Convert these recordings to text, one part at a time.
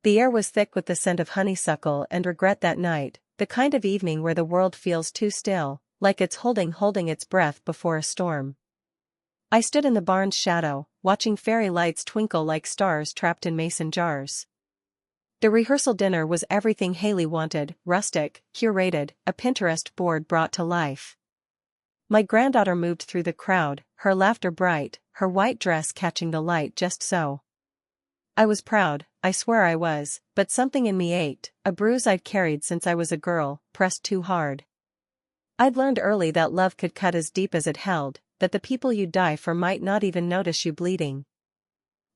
The air was thick with the scent of honeysuckle and regret that night, the kind of evening where the world feels too still, like it's holding its breath before a storm. I stood in the barn's shadow, watching fairy lights twinkle like stars trapped in mason jars. The rehearsal dinner was everything Haley wanted, rustic, curated, a Pinterest board brought to life. My granddaughter moved through the crowd, her laughter bright, her white dress catching the light just so. I was proud, I swear I was, but something in me ached, a bruise I'd carried since I was a girl, pressed too hard. I'd learned early that love could cut as deep as it held, that the people you'd die for might not even notice you bleeding.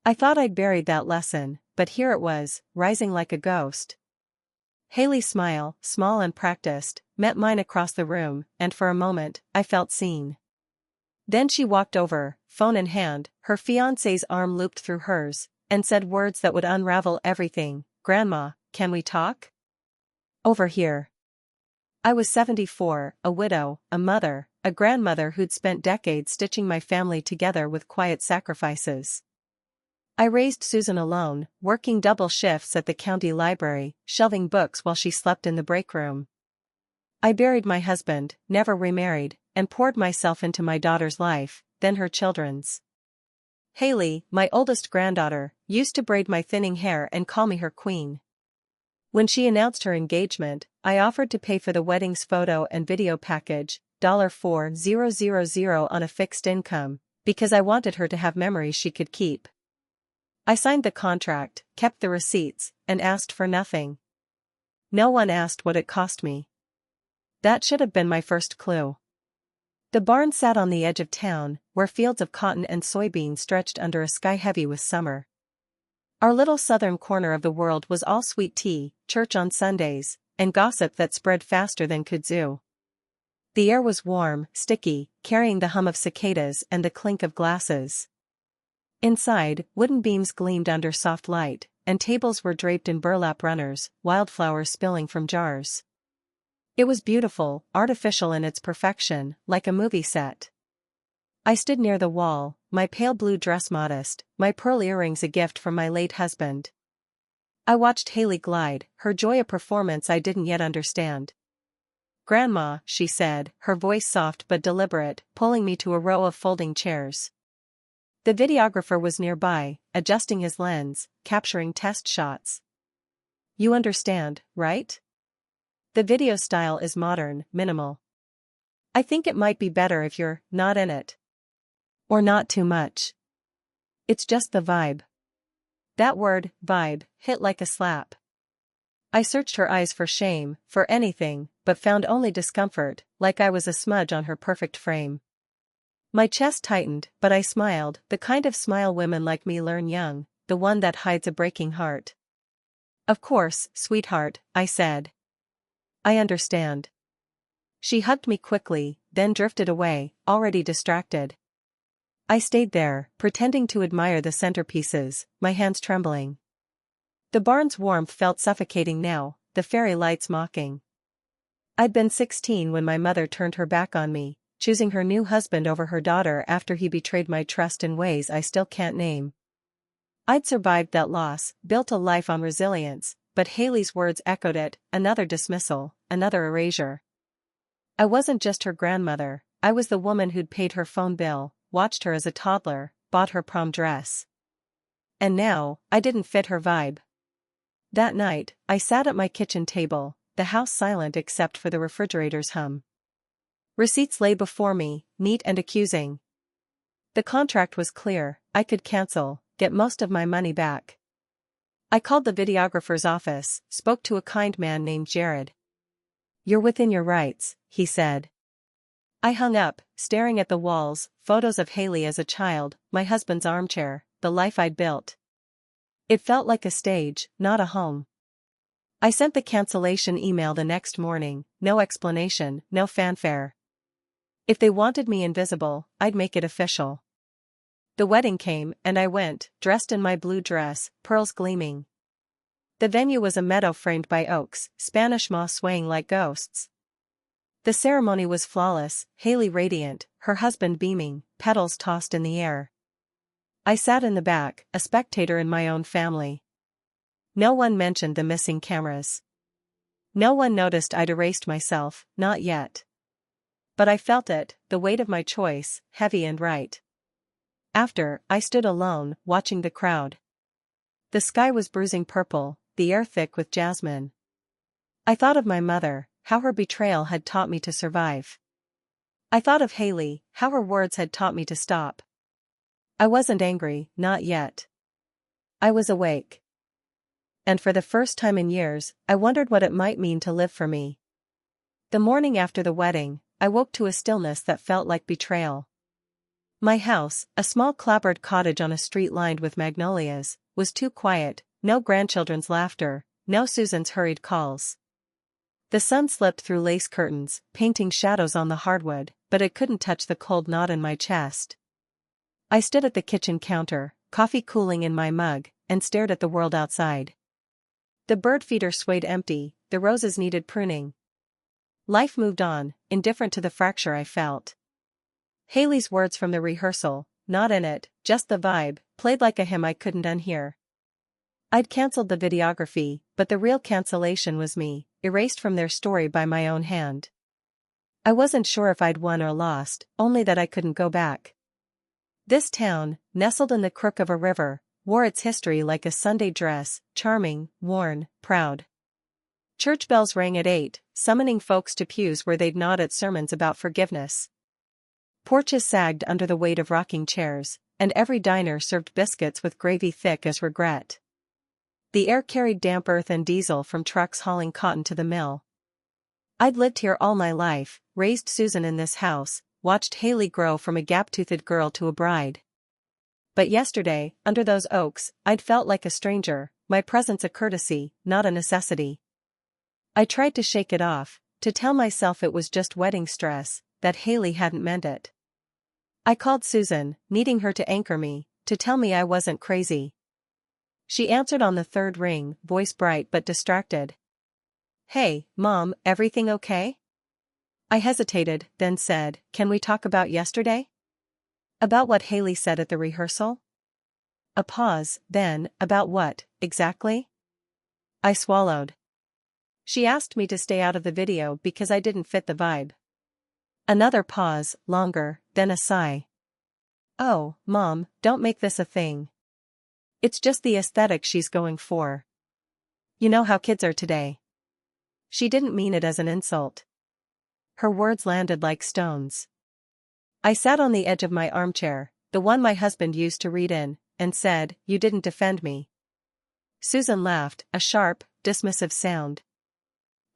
I thought I'd buried that lesson, but here it was, rising like a ghost. Haley's smile, small and practiced, met mine across the room, and for a moment, I felt seen. Then she walked over, phone in hand, her fiancé's arm looped through hers, and said words that would unravel everything. "Grandma, can we talk? Over here." I was 74, a widow, a mother, a grandmother who'd spent decades stitching my family together with quiet sacrifices. I raised Susan alone, working double shifts at the county library, shelving books while she slept in the break room. I buried my husband, never remarried, and poured myself into my daughter's life, then her children's. Haley, my oldest granddaughter, used to braid my thinning hair and call me her queen. When she announced her engagement, I offered to pay for the wedding's photo and video package, $4,000 on a fixed income, because I wanted her to have memories she could keep. I signed the contract, kept the receipts, and asked for nothing. No one asked what it cost me. That should have been my first clue. The barn sat on the edge of town, where fields of cotton and soybeans stretched under a sky heavy with summer. Our little southern corner of the world was all sweet tea, church on Sundays, and gossip that spread faster than kudzu. The air was warm, sticky, carrying the hum of cicadas and the clink of glasses. Inside, wooden beams gleamed under soft light, and tables were draped in burlap runners, wildflowers spilling from jars. It was beautiful, artificial in its perfection, like a movie set. I stood near the wall, my pale blue dress modest, my pearl earrings a gift from my late husband. I watched Haley glide, her joy a performance I didn't yet understand. "Grandma," she said, her voice soft but deliberate, pulling me to a row of folding chairs. The videographer was nearby, adjusting his lens, capturing test shots. "You understand, right? The video style is modern, minimal. I think it might be better if you're not in it. Or not too much. It's just the vibe." That word, vibe, hit like a slap. I searched her eyes for shame, for anything, but found only discomfort, like I was a smudge on her perfect frame. My chest tightened, but I smiled, the kind of smile women like me learn young, the one that hides a breaking heart. "Of course, sweetheart," I said. "I understand." She hugged me quickly, then drifted away, already distracted. I stayed there, pretending to admire the centerpieces, my hands trembling. The barn's warmth felt suffocating now, the fairy lights mocking. I'd been 16 when my mother turned her back on me, choosing her new husband over her daughter after he betrayed my trust in ways I still can't name. I'd survived that loss, built a life on resilience, but Haley's words echoed it, another dismissal, another erasure. I wasn't just her grandmother, I was the woman who'd paid her phone bill, watched her as a toddler, bought her prom dress. And now, I didn't fit her vibe. That night, I sat at my kitchen table, the house silent except for the refrigerator's hum. Receipts lay before me, neat and accusing. The contract was clear, I could cancel, get most of my money back. I called the videographer's office, spoke to a kind man named Jared. "You're within your rights," he said. I hung up, staring at the walls, photos of Haley as a child, my husband's armchair, the life I'd built. It felt like a stage, not a home. I sent the cancellation email the next morning, no explanation, no fanfare. If they wanted me invisible, I'd make it official. The wedding came, and I went, dressed in my blue dress, pearls gleaming. The venue was a meadow framed by oaks, Spanish moss swaying like ghosts. The ceremony was flawless, Haley radiant, her husband beaming, petals tossed in the air. I sat in the back, a spectator in my own family. No one mentioned the missing cameras. No one noticed I'd erased myself, not yet. But I felt it, the weight of my choice, heavy and right. After, I stood alone, watching the crowd. The sky was bruising purple, the air thick with jasmine. I thought of my mother, how her betrayal had taught me to survive. I thought of Haley, how her words had taught me to stop. I wasn't angry, not yet. I was awake. And for the first time in years, I wondered what it might mean to live for me. The morning after the wedding, I woke to a stillness that felt like betrayal. My house, a small clapboard cottage on a street lined with magnolias, was too quiet, no grandchildren's laughter, no Susan's hurried calls. The sun slipped through lace curtains, painting shadows on the hardwood, but it couldn't touch the cold knot in my chest. I stood at the kitchen counter, coffee cooling in my mug, and stared at the world outside. The bird feeder swayed empty, the roses needed pruning. Life moved on, indifferent to the fracture I felt. Haley's words from the rehearsal, not in it, just the vibe, played like a hymn I couldn't unhear. I'd cancelled the videography, but the real cancellation was me, erased from their story by my own hand. I wasn't sure if I'd won or lost, only that I couldn't go back. This town, nestled in the crook of a river, wore its history like a Sunday dress, charming, worn, proud. Church bells rang at 8, summoning folks to pews where they'd nod at sermons about forgiveness. Porches sagged under the weight of rocking chairs, and every diner served biscuits with gravy thick as regret. The air carried damp earth and diesel from trucks hauling cotton to the mill. I'd lived here all my life, raised Susan in this house, watched Haley grow from a gap-toothed girl to a bride. But yesterday, under those oaks, I'd felt like a stranger, my presence a courtesy, not a necessity. I tried to shake it off, to tell myself it was just wedding stress, that Haley hadn't meant it. I called Susan, needing her to anchor me, to tell me I wasn't crazy. She answered on the third ring, voice bright but distracted. "Hey, Mom, everything okay?" I hesitated, then said, "Can we talk about yesterday?" "About what Haley said at the rehearsal?" A pause, then, "About what, exactly?" I swallowed. She asked me to stay out of the video because I didn't fit the vibe. Another pause, longer, then a sigh. "Oh, Mom, don't make this a thing. It's just the aesthetic she's going for. You know how kids are today." She didn't mean it as an insult. Her words landed like stones. I sat on the edge of my armchair, the one my husband used to read in, and said, "You didn't defend me." Susan laughed, a sharp, dismissive sound.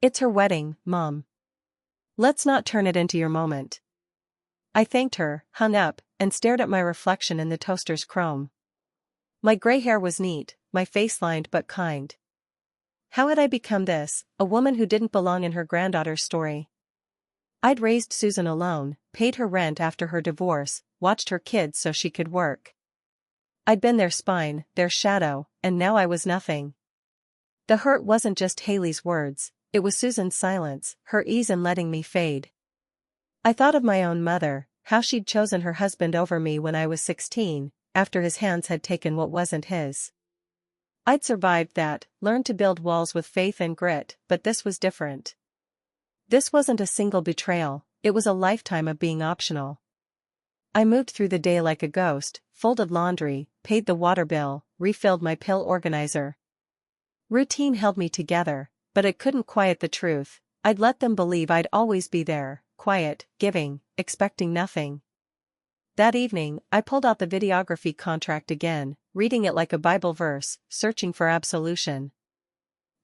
"It's her wedding, Mom. Let's not turn it into your moment." I thanked her, hung up, and stared at my reflection in the toaster's chrome. My gray hair was neat, my face lined but kind. How had I become this, a woman who didn't belong in her granddaughter's story? I'd raised Susan alone, paid her rent after her divorce, watched her kids so she could work. I'd been their spine, their shadow, and now I was nothing. The hurt wasn't just Haley's words, it was Susan's silence, her ease in letting me fade. I thought of my own mother, how she'd chosen her husband over me when I was 16, after his hands had taken what wasn't his. I'd survived that, learned to build walls with faith and grit, but this was different. This wasn't a single betrayal, it was a lifetime of being optional. I moved through the day like a ghost, folded laundry, paid the water bill, refilled my pill organizer. Routine held me together, but it couldn't quiet the truth. I'd let them believe I'd always be there, quiet, giving, expecting nothing. That evening, I pulled out the videography contract again, reading it like a Bible verse, searching for absolution.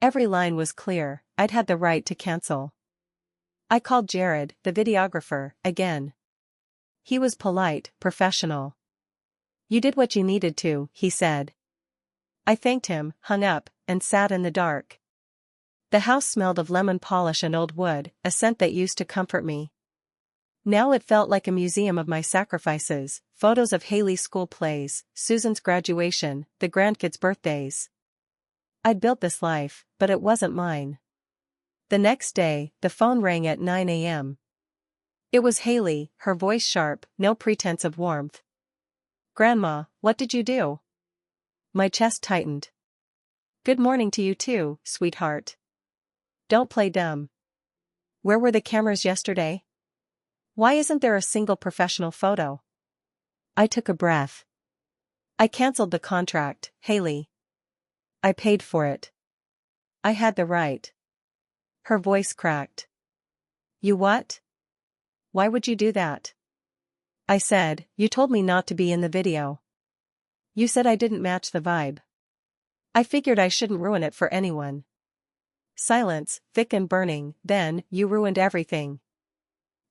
Every line was clear, I'd had the right to cancel. I called Jared, the videographer, again. He was polite, professional. "You did what you needed to," he said. I thanked him, hung up, and sat in the dark. The house smelled of lemon polish and old wood, a scent that used to comfort me. Now it felt like a museum of my sacrifices, photos of Haley's school plays, Susan's graduation, the grandkids' birthdays. I'd built this life, but it wasn't mine. The next day, the phone rang at 9 a.m. It was Haley, her voice sharp, no pretense of warmth. "Grandma, what did you do?" My chest tightened. Good morning to you too, sweetheart. Don't play dumb. Where were the cameras yesterday? Why isn't there a single professional photo? I took a breath. I canceled the contract, Haley. I paid for it. I had the right. Her voice cracked. You what? Why would you do that? I said, you told me not to be in the video. You said I didn't match the vibe. I figured I shouldn't ruin it for anyone. Silence, thick and burning. Then, you ruined everything.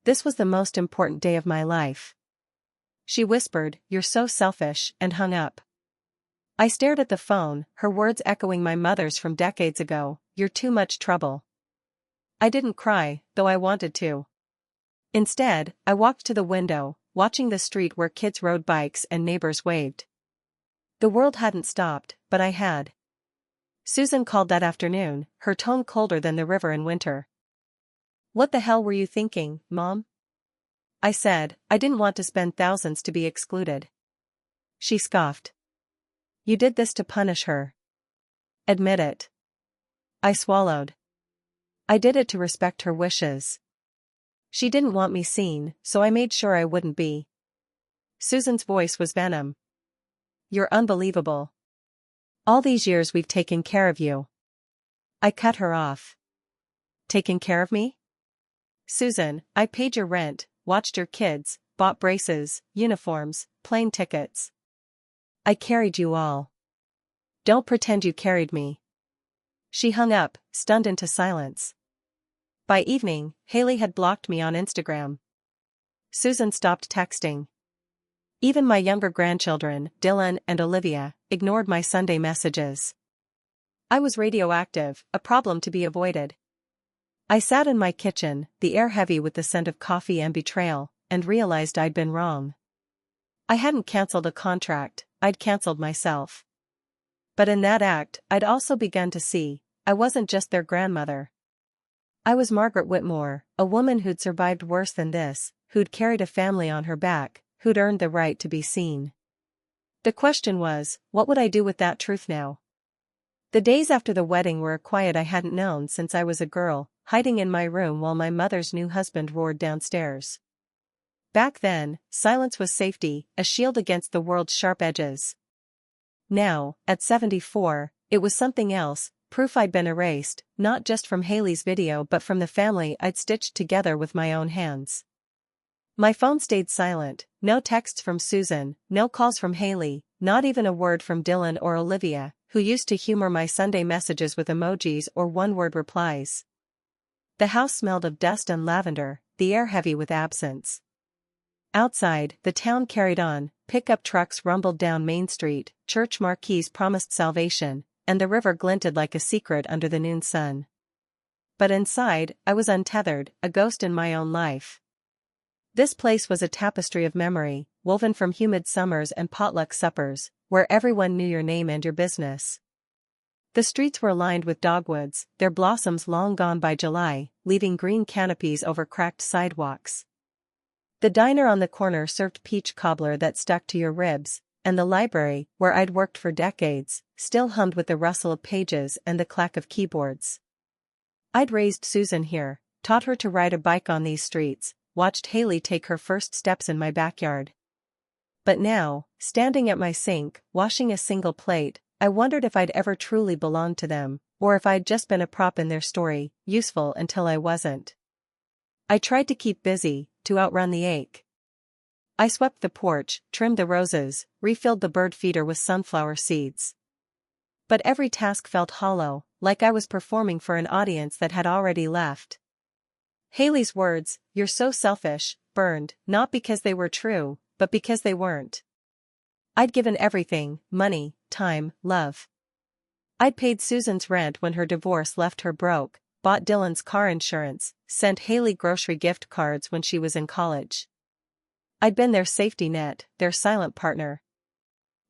This was the most important day of my life. She whispered, you're so selfish, and hung up. I stared at the phone, her words echoing my mother's from decades ago, you're too much trouble. I didn't cry, though I wanted to. Instead, I walked to the window, watching the street where kids rode bikes and neighbors waved. The world hadn't stopped, but I had. Susan called that afternoon, her tone colder than the river in winter. What the hell were you thinking, Mom? I said, I didn't want to spend thousands to be excluded. She scoffed. You did this to punish her. Admit it. I swallowed. I did it to respect her wishes. She didn't want me seen, so I made sure I wouldn't be. Susan's voice was venom. You're unbelievable. All these years we've taken care of you. I cut her off. Taken care of me? Susan, I paid your rent, watched your kids, bought braces, uniforms, plane tickets. I carried you all. Don't pretend you carried me. She hung up, stunned into silence. By evening, Haley had blocked me on Instagram. Susan stopped texting. Even my younger grandchildren, Dylan and Olivia, ignored my Sunday messages. I was radioactive, a problem to be avoided. I sat in my kitchen, the air heavy with the scent of coffee and betrayal, and realized I'd been wrong. I hadn't canceled a contract, I'd canceled myself. But in that act, I'd also begun to see, I wasn't just their grandmother. I was Margaret Whitmore, a woman who'd survived worse than this, who'd carried a family on her back, who'd earned the right to be seen. The question was, what would I do with that truth now? The days after the wedding were a quiet I hadn't known since I was a girl, hiding in my room while my mother's new husband roared downstairs. Back then, silence was safety, a shield against the world's sharp edges. Now, at 74, it was something else, proof I'd been erased, not just from Haley's video but from the family I'd stitched together with my own hands. My phone stayed silent, no texts from Susan, no calls from Haley, not even a word from Dylan or Olivia, who used to humor my Sunday messages with emojis or one-word replies. The house smelled of dust and lavender, the air heavy with absence. Outside, the town carried on, pickup trucks rumbled down Main Street, church marquees promised salvation, and the river glinted like a secret under the noon sun. But inside, I was untethered, a ghost in my own life. This place was a tapestry of memory, woven from humid summers and potluck suppers, where everyone knew your name and your business. The streets were lined with dogwoods, their blossoms long gone by July, leaving green canopies over cracked sidewalks. The diner on the corner served peach cobbler that stuck to your ribs, and the library, where I'd worked for decades, still hummed with the rustle of pages and the clack of keyboards. I'd raised Susan here, taught her to ride a bike on these streets, watched Haley take her first steps in my backyard. But now, standing at my sink, washing a single plate, I wondered if I'd ever truly belonged to them, or if I'd just been a prop in their story, useful until I wasn't. I tried to keep busy, to outrun the ache. I swept the porch, trimmed the roses, refilled the bird feeder with sunflower seeds. But every task felt hollow, like I was performing for an audience that had already left. Haley's words, "You're so selfish," burned, not because they were true, but because they weren't. I'd given everything, money, time, love. I'd paid Susan's rent when her divorce left her broke, bought Dylan's car insurance, sent Haley grocery gift cards when she was in college. I'd been their safety net, their silent partner.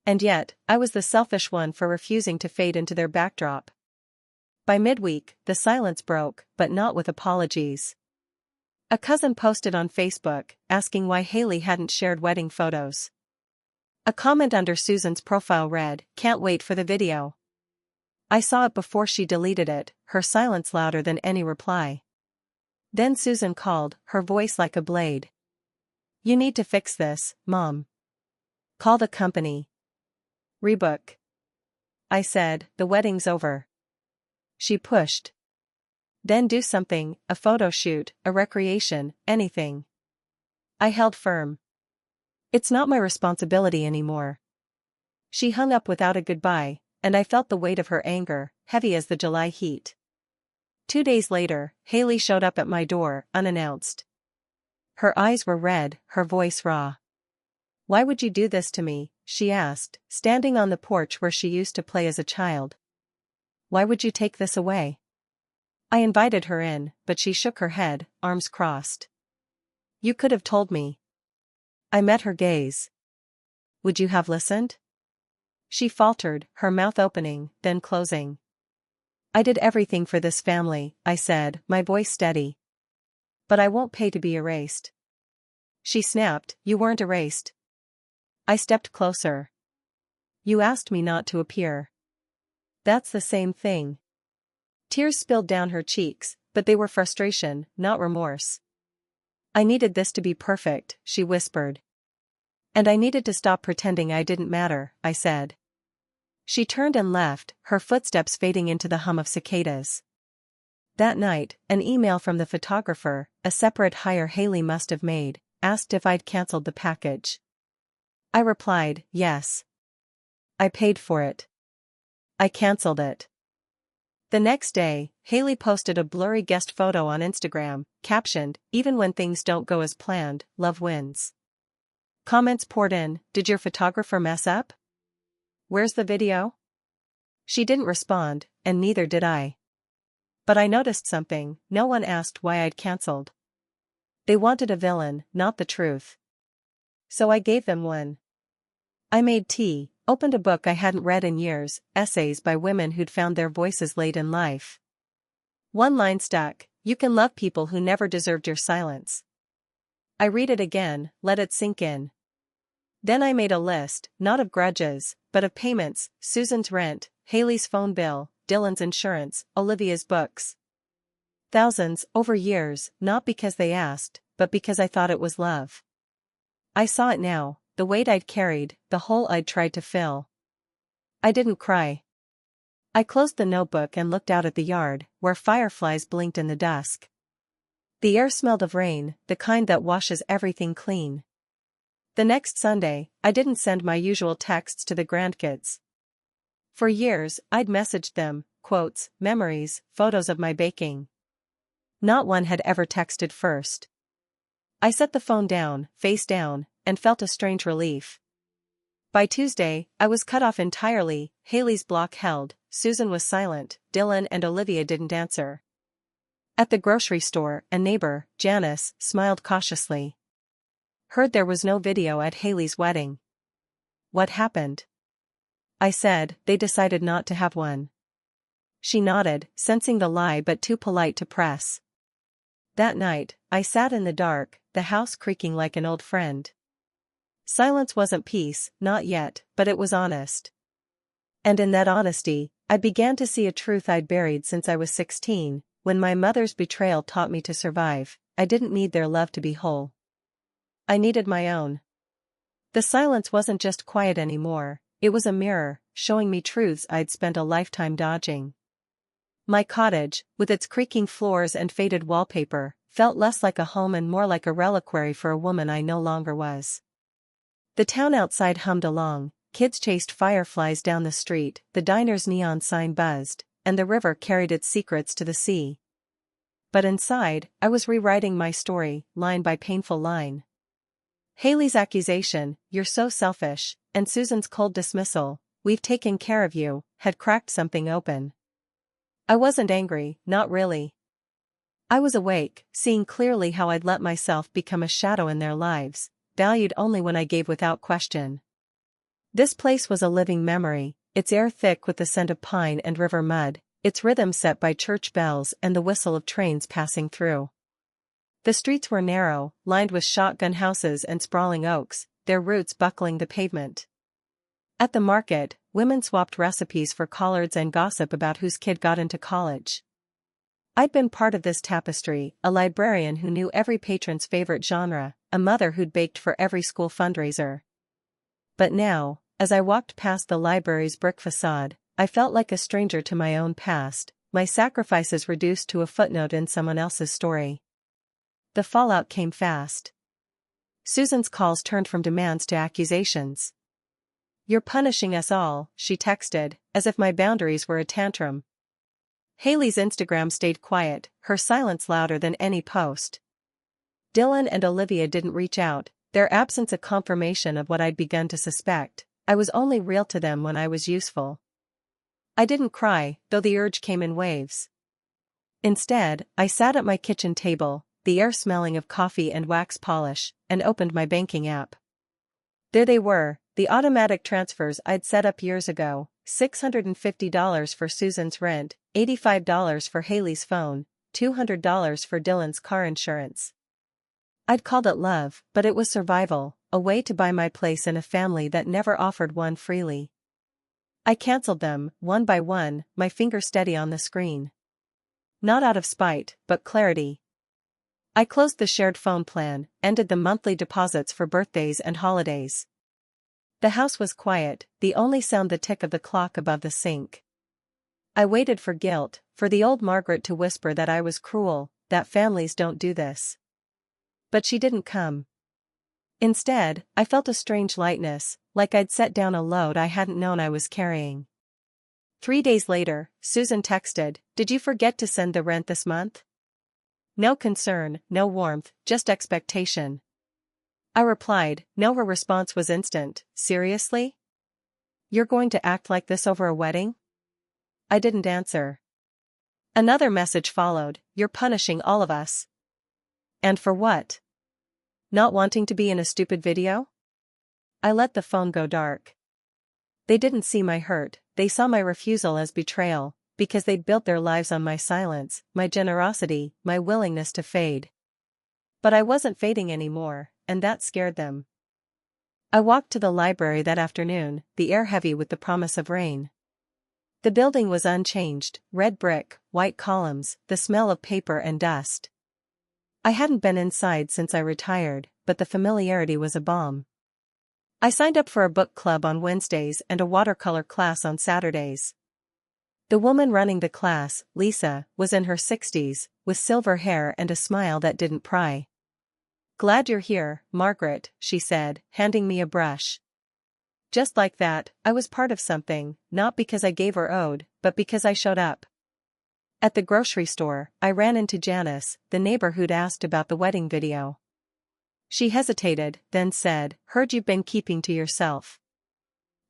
And yet, I was the selfish one for refusing to fade into their backdrop. By midweek, the silence broke, but not with apologies. A cousin posted on Facebook, asking why Haley hadn't shared wedding photos. A comment under Susan's profile read, "Can't wait for the video." I saw it before she deleted it, her silence louder than any reply. Then Susan called, her voice like a blade. "You need to fix this, Mom. Call the company. Rebook." I said, "The wedding's over." She pushed. "Then do something, a photo shoot, a recreation, anything." I held firm. "It's not my responsibility anymore." She hung up without a goodbye, and I felt the weight of her anger, heavy as the July heat. 2 days later, Haley showed up at my door, unannounced. Her eyes were red, her voice raw. "Why would you do this to me?" she asked, standing on the porch where she used to play as a child. "Why would you take this away?" I invited her in, but she shook her head, arms crossed. "You could have told me." I met her gaze. "Would you have listened?" She faltered, her mouth opening, then closing. "I did everything for this family," I said, my voice steady. "But I won't pay to be erased." She snapped, "You weren't erased." I stepped closer. "You asked me not to appear." "That's the same thing." Tears spilled down her cheeks, but they were frustration, not remorse. "I needed this to be perfect," she whispered. "And I needed to stop pretending I didn't matter," I said. She turned and left, her footsteps fading into the hum of cicadas. That night, an email from the photographer, a separate hire Haley must have made, asked if I'd cancelled the package. I replied, "Yes. I paid for it. I cancelled it." The next day, Haley posted a blurry guest photo on Instagram, captioned, "Even when things don't go as planned, love wins." Comments poured in, "Did your photographer mess up? Where's the video?" She didn't respond, and neither did I. But I noticed something, no one asked why I'd cancelled. They wanted a villain, not the truth. So I gave them one. I made tea, opened a book I hadn't read in years, essays by women who'd found their voices late in life. One line stuck, "You can love people who never deserved your silence." I read it again, let it sink in. Then I made a list, not of grudges, but of payments: Susan's rent, Haley's phone bill, Dylan's insurance, Olivia's books. Thousands, over years, not because they asked, but because I thought it was love. I saw it now, the weight I'd carried, the hole I'd tried to fill. I didn't cry. I closed the notebook and looked out at the yard, where fireflies blinked in the dusk. The air smelled of rain, the kind that washes everything clean. The next Sunday, I didn't send my usual texts to the grandkids. For years, I'd messaged them, quotes, memories, photos of my baking. Not one had ever texted first. I set the phone down, face down, and felt a strange relief. By Tuesday, I was cut off entirely. Haley's block held, Susan was silent, Dylan and Olivia didn't answer. At the grocery store, a neighbor, Janice, smiled cautiously. "Heard there was no video at Haley's wedding." "What happened?" I said, "They decided not to have one." She nodded, sensing the lie but too polite to press. That night, I sat in the dark, the house creaking like an old friend. Silence wasn't peace, not yet, but it was honest. And in that honesty, I began to see a truth I'd buried since I was 16, when my mother's betrayal taught me to survive. I didn't need their love to be whole. I needed my own. The silence wasn't just quiet anymore, it was a mirror, showing me truths I'd spent a lifetime dodging. My cottage, with its creaking floors and faded wallpaper, felt less like a home and more like a reliquary for a woman I no longer was. The town outside hummed along, kids chased fireflies down the street, the diner's neon sign buzzed, and the river carried its secrets to the sea. But inside, I was rewriting my story, line by painful line. Haley's accusation, "You're so selfish," and Susan's cold dismissal, "We've taken care of you," had cracked something open. I wasn't angry, not really. I was awake, seeing clearly how I'd let myself become a shadow in their lives, valued only when I gave without question. This place was a living memory, its air thick with the scent of pine and river mud, its rhythm set by church bells and the whistle of trains passing through. The streets were narrow, lined with shotgun houses and sprawling oaks, their roots buckling the pavement. At the market, women swapped recipes for collards and gossip about whose kid got into college. I'd been part of this tapestry, a librarian who knew every patron's favorite genre, a mother who'd baked for every school fundraiser. But now, as I walked past the library's brick facade, I felt like a stranger to my own past, my sacrifices reduced to a footnote in someone else's story. The fallout came fast. Susan's calls turned from demands to accusations. "You're punishing us all," she texted, as if my boundaries were a tantrum. Haley's Instagram stayed quiet, her silence louder than any post. Dylan and Olivia didn't reach out, their absence a confirmation of what I'd begun to suspect. I was only real to them when I was useful. I didn't cry, though the urge came in waves. Instead, I sat at my kitchen table, the air smelling of coffee and wax polish, and opened my banking app. There they were, the automatic transfers I'd set up years ago, $650 for Susan's rent, $85 for Haley's phone, $200 for Dylan's car insurance. I'd called it love, but it was survival, a way to buy my place in a family that never offered one freely. I canceled them, one by one, my finger steady on the screen. Not out of spite, but clarity. I closed the shared phone plan, ended the monthly deposits for birthdays and holidays. The house was quiet, the only sound the tick of the clock above the sink. I waited for guilt, for the old Margaret to whisper that I was cruel, that families don't do this. But she didn't come. Instead, I felt a strange lightness, like I'd set down a load I hadn't known I was carrying. 3 days later, Susan texted, "Did you forget to send the rent this month?" No concern, no warmth, just expectation. I replied, no. Her response was instant. "Seriously? You're going to act like this over a wedding?" I didn't answer. Another message followed, "You're punishing all of us." And for what? Not wanting to be in a stupid video? I let the phone go dark. They didn't see my hurt, they saw my refusal as betrayal, because they'd built their lives on my silence, my generosity, my willingness to fade. But I wasn't fading anymore, and that scared them. I walked to the library that afternoon, the air heavy with the promise of rain. The building was unchanged, red brick, white columns, the smell of paper and dust. I hadn't been inside since I retired, but the familiarity was a balm. I signed up for a book club on Wednesdays and a watercolor class on Saturdays. The woman running the class, Lisa, was in her 60s, with silver hair and a smile that didn't pry. "Glad you're here, Margaret," she said, handing me a brush. Just like that, I was part of something, not because I gave or owed, but because I showed up. At the grocery store, I ran into Janice, the neighbor who'd asked about the wedding video. She hesitated, then said, "Heard you've been keeping to yourself."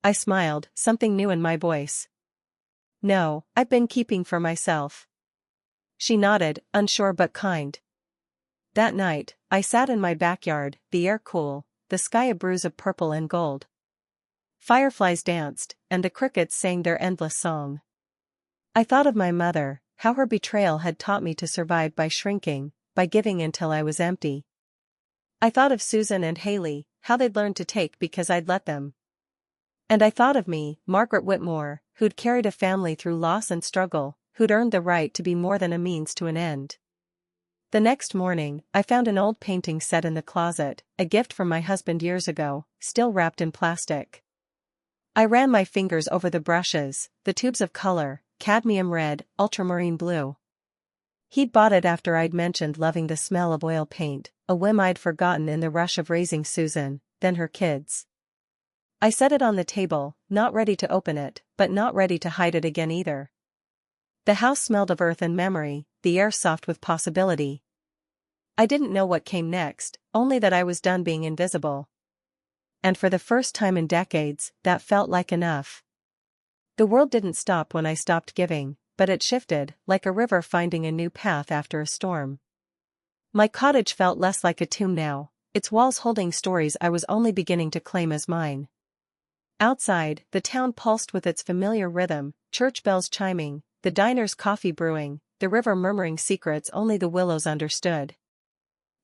I smiled, something new in my voice. "No, I've been keeping for myself." She nodded, unsure but kind. That night, I sat in my backyard, the air cool, the sky a bruise of purple and gold. Fireflies danced, and the crickets sang their endless song. I thought of my mother, how her betrayal had taught me to survive by shrinking, by giving until I was empty. I thought of Susan and Haley, how they'd learned to take because I'd let them. And I thought of me, Margaret Whitmore, who'd carried a family through loss and struggle, who'd earned the right to be more than a means to an end. The next morning, I found an old painting set in the closet, a gift from my husband years ago, still wrapped in plastic. I ran my fingers over the brushes, the tubes of color, cadmium red, ultramarine blue. He'd bought it after I'd mentioned loving the smell of oil paint, a whim I'd forgotten in the rush of raising Susan, then her kids. I set it on the table, not ready to open it, but not ready to hide it again either. The house smelled of earth and memory, the air soft with possibility. I didn't know what came next, only that I was done being invisible. And for the first time in decades, that felt like enough. The world didn't stop when I stopped giving, but it shifted, like a river finding a new path after a storm. My cottage felt less like a tomb now, its walls holding stories I was only beginning to claim as mine. Outside, the town pulsed with its familiar rhythm, church bells chiming, the diner's coffee brewing, the river murmuring secrets only the willows understood.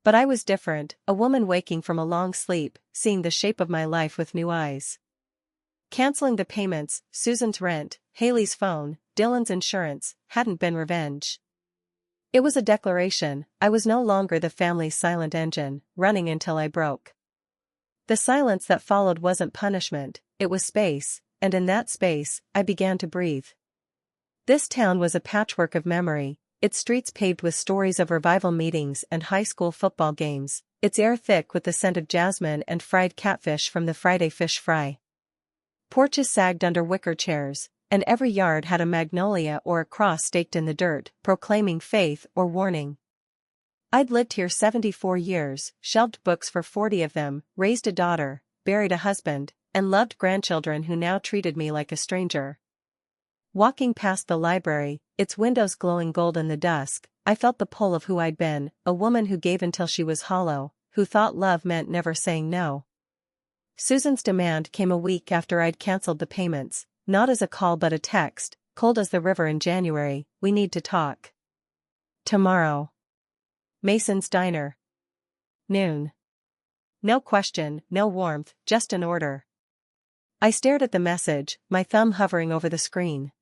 But I was different, a woman waking from a long sleep, seeing the shape of my life with new eyes. Canceling the payments, Susan's rent, Haley's phone, Dylan's insurance, hadn't been revenge. It was a declaration. I was no longer the family's silent engine, running until I broke. The silence that followed wasn't punishment, it was space, and in that space, I began to breathe. This town was a patchwork of memory, its streets paved with stories of revival meetings and high school football games, its air thick with the scent of jasmine and fried catfish from the Friday fish fry. Porches sagged under wicker chairs, and every yard had a magnolia or a cross staked in the dirt, proclaiming faith or warning. I'd lived here 74 years, shelved books for 40 of them, raised a daughter, buried a husband, and loved grandchildren who now treated me like a stranger. Walking past the library, its windows glowing gold in the dusk, I felt the pull of who I'd been, a woman who gave until she was hollow, who thought love meant never saying no. Susan's demand came a week after I'd cancelled the payments, not as a call but a text, cold as the river in January, we need to talk. Tomorrow. Mason's Diner. Noon. No question, no warmth, just an order. I stared at the message, my thumb hovering over the screen.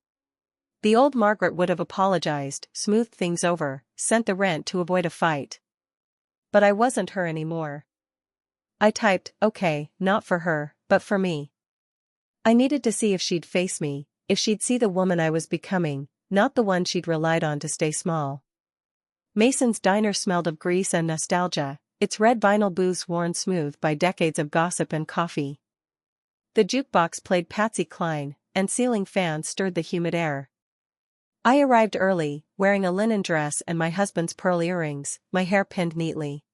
The old Margaret would have apologized, smoothed things over, sent the rent to avoid a fight. But I wasn't her anymore. I typed, okay, not for her, but for me. I needed to see if she'd face me, if she'd see the woman I was becoming, not the one she'd relied on to stay small. Mason's Diner smelled of grease and nostalgia, its red vinyl booths worn smooth by decades of gossip and coffee. The jukebox played Patsy Cline, and ceiling fans stirred the humid air. I arrived early, wearing a linen dress and my husband's pearl earrings, my hair pinned neatly.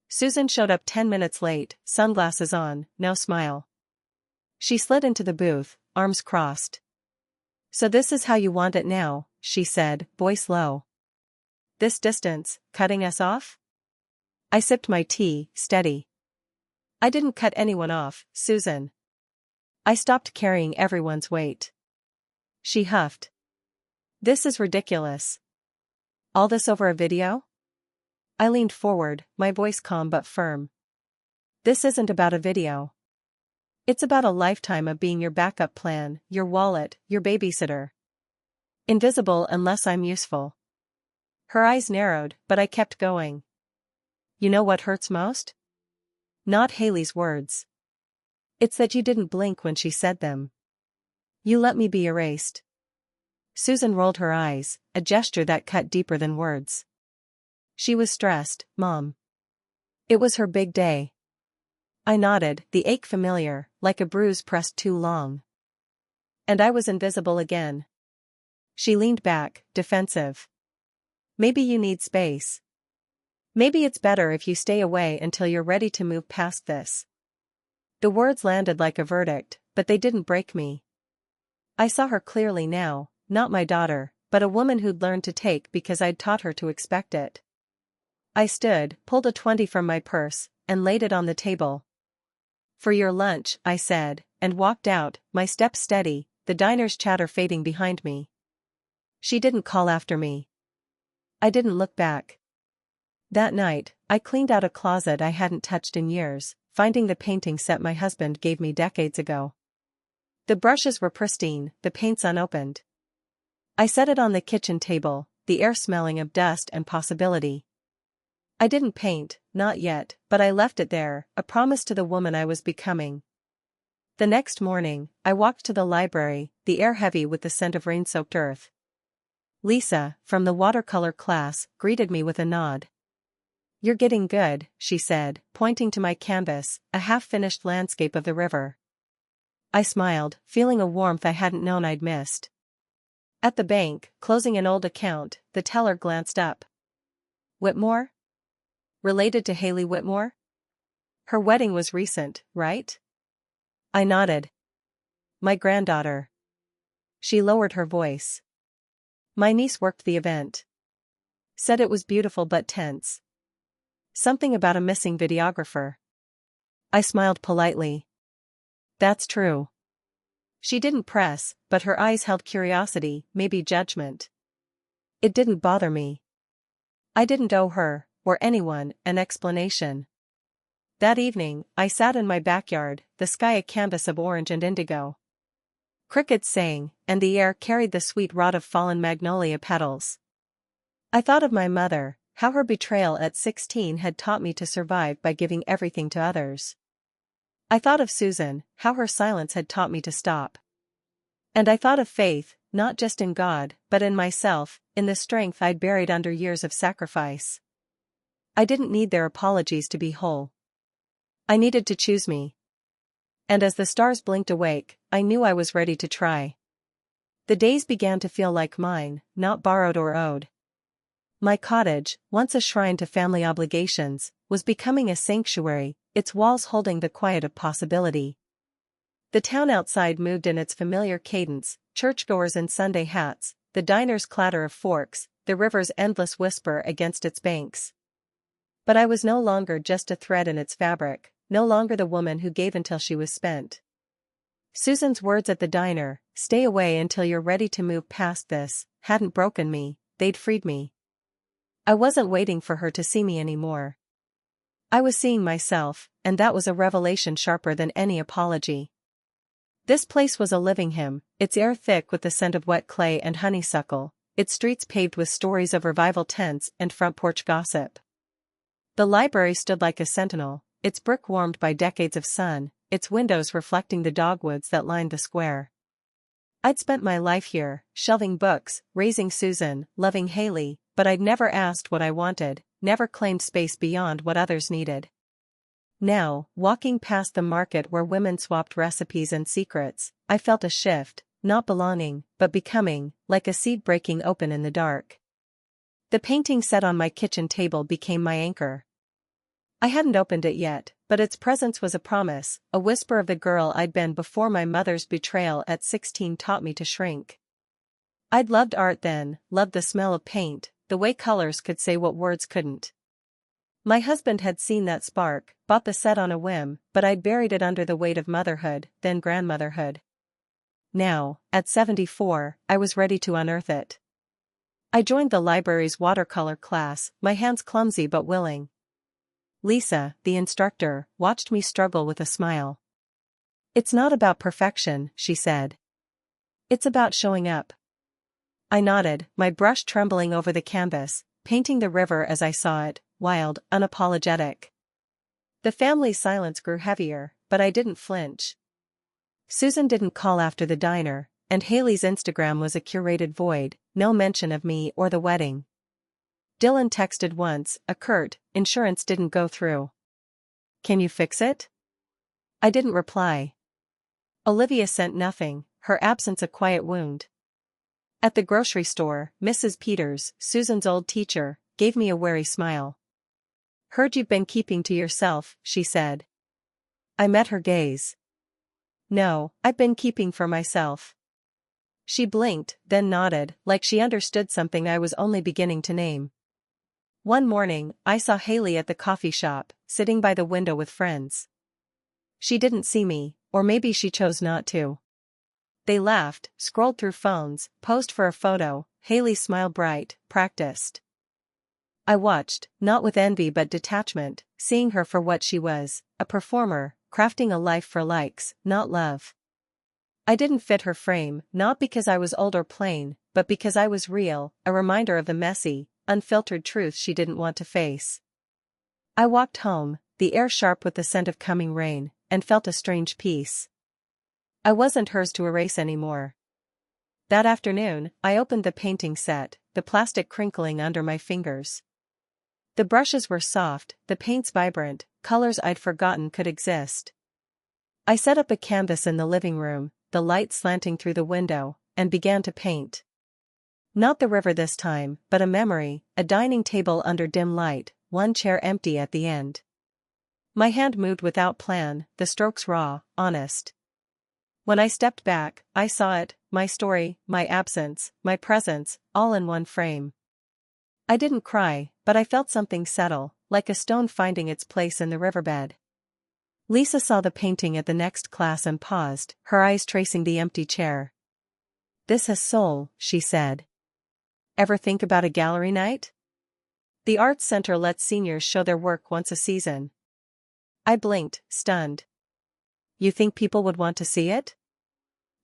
Susan showed up 10 minutes late, sunglasses on, no smile. She slid into the booth, arms crossed. "So this is how you want it now," she said, voice low. "This distance, cutting us off?" I sipped my tea, steady. "I didn't cut anyone off, Susan. I stopped carrying everyone's weight." She huffed. "This is ridiculous. All this over a video?" I leaned forward, my voice calm but firm. "This isn't about a video. It's about a lifetime of being your backup plan, your wallet, your babysitter. Invisible unless I'm useful." Her eyes narrowed, but I kept going. "You know what hurts most? Not Haley's words. It's that you didn't blink when she said them. You let me be erased." Susan rolled her eyes, a gesture that cut deeper than words. She was stressed, Mom. It was her big day. I nodded, the ache familiar, like a bruise pressed too long. And I was invisible again. She leaned back, defensive. "Maybe you need space. Maybe it's better if you stay away until you're ready to move past this." The words landed like a verdict, but they didn't break me. I saw her clearly now, not my daughter, but a woman who'd learned to take because I'd taught her to expect it. I stood, pulled a 20 from my purse, and laid it on the table. "For your lunch," I said, and walked out, my steps steady, the diner's chatter fading behind me. She didn't call after me. I didn't look back. That night, I cleaned out a closet I hadn't touched in years, finding the painting set my husband gave me decades ago. The brushes were pristine, the paints unopened. I set it on the kitchen table, the air smelling of dust and possibility. I didn't paint, not yet, but I left it there, a promise to the woman I was becoming. The next morning, I walked to the library, the air heavy with the scent of rain-soaked earth. Lisa, from the watercolor class, greeted me with a nod. "You're getting good," she said, pointing to my canvas, a half-finished landscape of the river. I smiled, feeling a warmth I hadn't known I'd missed. At the bank, closing an old account, the teller glanced up. "Whitmore? Related to Haley Whitmore? Her wedding was recent, right?" I nodded. "My granddaughter." She lowered her voice. "My niece worked the event. Said it was beautiful but tense. Something about a missing videographer." I smiled politely. "That's true." She didn't press, but her eyes held curiosity, maybe judgment. It didn't bother me. I didn't owe her, or anyone, an explanation. That evening, I sat in my backyard, the sky a canvas of orange and indigo. Crickets sang, and the air carried the sweet rot of fallen magnolia petals. I thought of my mother, how her betrayal at 16 had taught me to survive by giving everything to others. I thought of Susan, how her silence had taught me to stop. And I thought of faith, not just in God, but in myself, in the strength I'd buried under years of sacrifice. I didn't need their apologies to be whole. I needed to choose me. And as the stars blinked awake, I knew I was ready to try. The days began to feel like mine, not borrowed or owed. My cottage, once a shrine to family obligations, was becoming a sanctuary, its walls holding the quiet of possibility. The town outside moved in its familiar cadence, churchgoers in Sunday hats, the diner's clatter of forks, the river's endless whisper against its banks. But I was no longer just a thread in its fabric, no longer the woman who gave until she was spent. Susan's words at the diner, "Stay away until you're ready to move past this," hadn't broken me, they'd freed me. I wasn't waiting for her to see me anymore. I was seeing myself, and that was a revelation sharper than any apology. This place was a living hymn, its air thick with the scent of wet clay and honeysuckle, its streets paved with stories of revival tents and front porch gossip. The library stood like a sentinel, its brick warmed by decades of sun, its windows reflecting the dogwoods that lined the square. I'd spent my life here, shelving books, raising Susan, loving Haley, but I'd never asked what I wanted, never claimed space beyond what others needed. Now, walking past the market where women swapped recipes and secrets, I felt a shift, not belonging, but becoming, like a seed breaking open in the dark. The painting set on my kitchen table became my anchor. I hadn't opened it yet, but its presence was a promise, a whisper of the girl I'd been before my mother's betrayal at 16 taught me to shrink. I'd loved art then, loved the smell of paint, the way colors could say what words couldn't. My husband had seen that spark, bought the set on a whim, but I'd buried it under the weight of motherhood, then grandmotherhood. Now, at 74, I was ready to unearth it. I joined the library's watercolor class, my hands clumsy but willing. Lisa, the instructor, watched me struggle with a smile. "It's not about perfection," she said. "It's about showing up." I nodded, my brush trembling over the canvas, painting the river as I saw it, wild, unapologetic. The family's silence grew heavier, but I didn't flinch. Susan didn't call after the diner, and Haley's Instagram was a curated void, no mention of me or the wedding. Dylan texted once, a curt, "Insurance didn't go through. Can you fix it?" I didn't reply. Olivia sent nothing, her absence a quiet wound. At the grocery store, Mrs. Peters, Susan's old teacher, gave me a wary smile. "Heard you've been keeping to yourself," she said. I met her gaze. "No, I've been keeping for myself." She blinked, then nodded, like she understood something I was only beginning to name. One morning, I saw Haley at the coffee shop, sitting by the window with friends. She didn't see me, or maybe she chose not to. They laughed, scrolled through phones, posed for a photo. Haley's smile bright, practiced. I watched, not with envy but detachment, seeing her for what she was, a performer, crafting a life for likes, not love. I didn't fit her frame, not because I was old or plain, but because I was real, a reminder of the messy, unfiltered truth she didn't want to face. I walked home, the air sharp with the scent of coming rain, and felt a strange peace. I wasn't hers to erase anymore. That afternoon, I opened the painting set, the plastic crinkling under my fingers. The brushes were soft, the paints vibrant, colors I'd forgotten could exist. I set up a canvas in the living room, the light slanting through the window, and began to paint. Not the river this time, but a memory, a dining table under dim light, one chair empty at the end. My hand moved without plan, the strokes raw, honest. When I stepped back, I saw it, my story, my absence, my presence, all in one frame. I didn't cry, but I felt something settle, like a stone finding its place in the riverbed. Lisa saw the painting at the next class and paused, her eyes tracing the empty chair. "This has soul," she said. "Ever think about a gallery night?" The Arts Center lets seniors show their work once a season. I blinked, stunned. You think people would want to see it?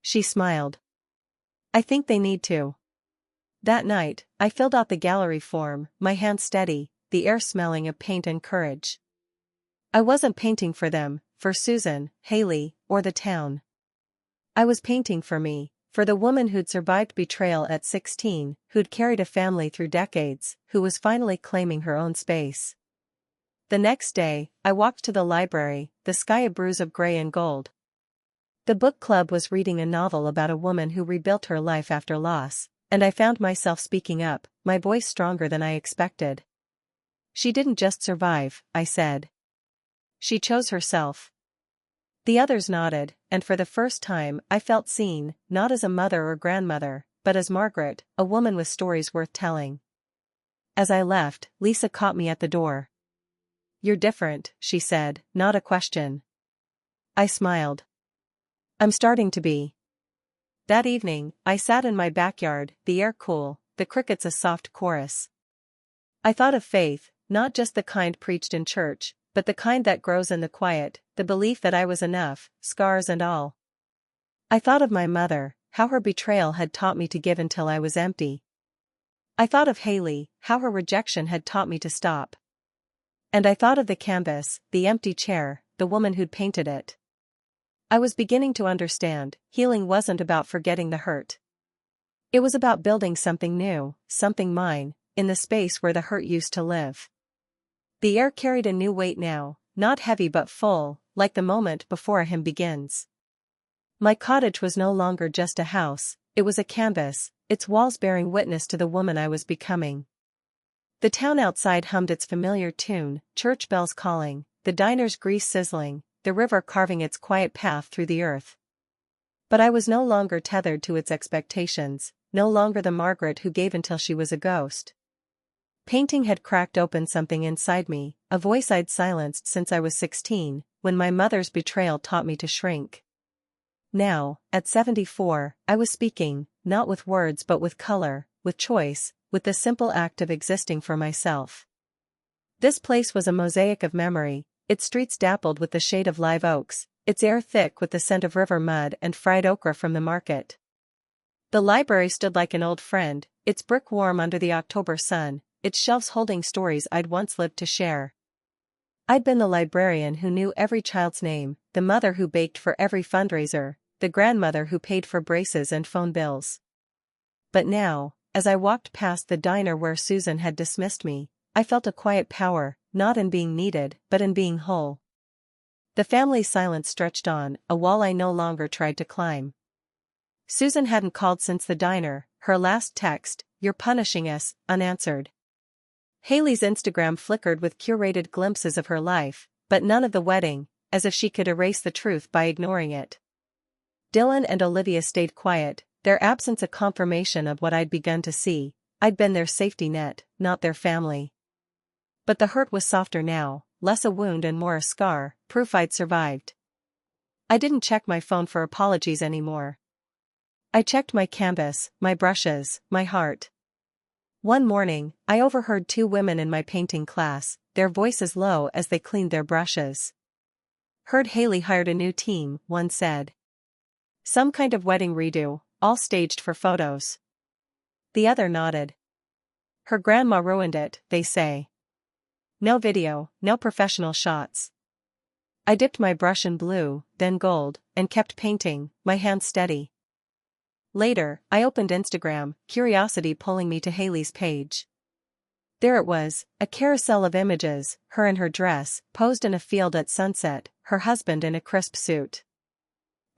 She smiled. I think they need to. That night, I filled out the gallery form, my hands steady, the air smelling of paint and courage. I wasn't painting for them, for Susan, Haley, or the town. I was painting for me, for the woman who'd survived betrayal at 16, who'd carried a family through decades, who was finally claiming her own space. The next day, I walked to the library, the sky a bruise of gray and gold. The book club was reading a novel about a woman who rebuilt her life after loss, and I found myself speaking up, my voice stronger than I expected. She didn't just survive, I said. She chose herself. The others nodded, and for the first time I felt seen, not as a mother or grandmother, but as Margaret, a woman with stories worth telling. As I left, Lisa caught me at the door. You're different, she said, not a question. I smiled. I'm starting to be. That evening, I sat in my backyard, the air cool, the crickets a soft chorus. I thought of faith, not just the kind preached in church, but the kind that grows in the quiet, the belief that I was enough, scars and all. I thought of my mother, how her betrayal had taught me to give until I was empty. I thought of Haley, how her rejection had taught me to stop. And I thought of the canvas, the empty chair, the woman who'd painted it. I was beginning to understand, healing wasn't about forgetting the hurt. It was about building something new, something mine, in the space where the hurt used to live. The air carried a new weight now, not heavy but full, like the moment before a hymn begins. My cottage was no longer just a house, it was a canvas, its walls bearing witness to the woman I was becoming. The town outside hummed its familiar tune, church bells calling, the diner's grease sizzling, the river carving its quiet path through the earth. But I was no longer tethered to its expectations, no longer the Margaret who gave until she was a ghost. Painting had cracked open something inside me, a voice I'd silenced since I was 16, when my mother's betrayal taught me to shrink. Now, at 74, I was speaking, not with words but with color, with choice, with the simple act of existing for myself. This place was a mosaic of memory, its streets dappled with the shade of live oaks, its air thick with the scent of river mud and fried okra from the market. The library stood like an old friend, its brick warm under the October sun, its shelves holding stories I'd once lived to share. I'd been the librarian who knew every child's name, the mother who baked for every fundraiser, the grandmother who paid for braces and phone bills. But now, as I walked past the diner where Susan had dismissed me, I felt a quiet power, not in being needed, but in being whole. The family silence stretched on, a wall I no longer tried to climb. Susan hadn't called since the diner, her last text, "You're punishing us," unanswered. Haley's Instagram flickered with curated glimpses of her life, but none of the wedding, as if she could erase the truth by ignoring it. Dylan and Olivia stayed quiet, their absence a confirmation of what I'd begun to see. I'd been their safety net, not their family. But the hurt was softer now, less a wound and more a scar, proof I'd survived. I didn't check my phone for apologies anymore. I checked my canvas, my brushes, my heart. One morning, I overheard two women in my painting class, their voices low as they cleaned their brushes. Heard Haley hired a new team, one said. Some kind of wedding redo, all staged for photos. The other nodded. Her grandma ruined it, they say. No video, no professional shots. I dipped my brush in blue, then gold, and kept painting, my hands steady. Later, I opened Instagram, curiosity pulling me to Haley's page. There it was, a carousel of images, her in her dress, posed in a field at sunset, her husband in a crisp suit.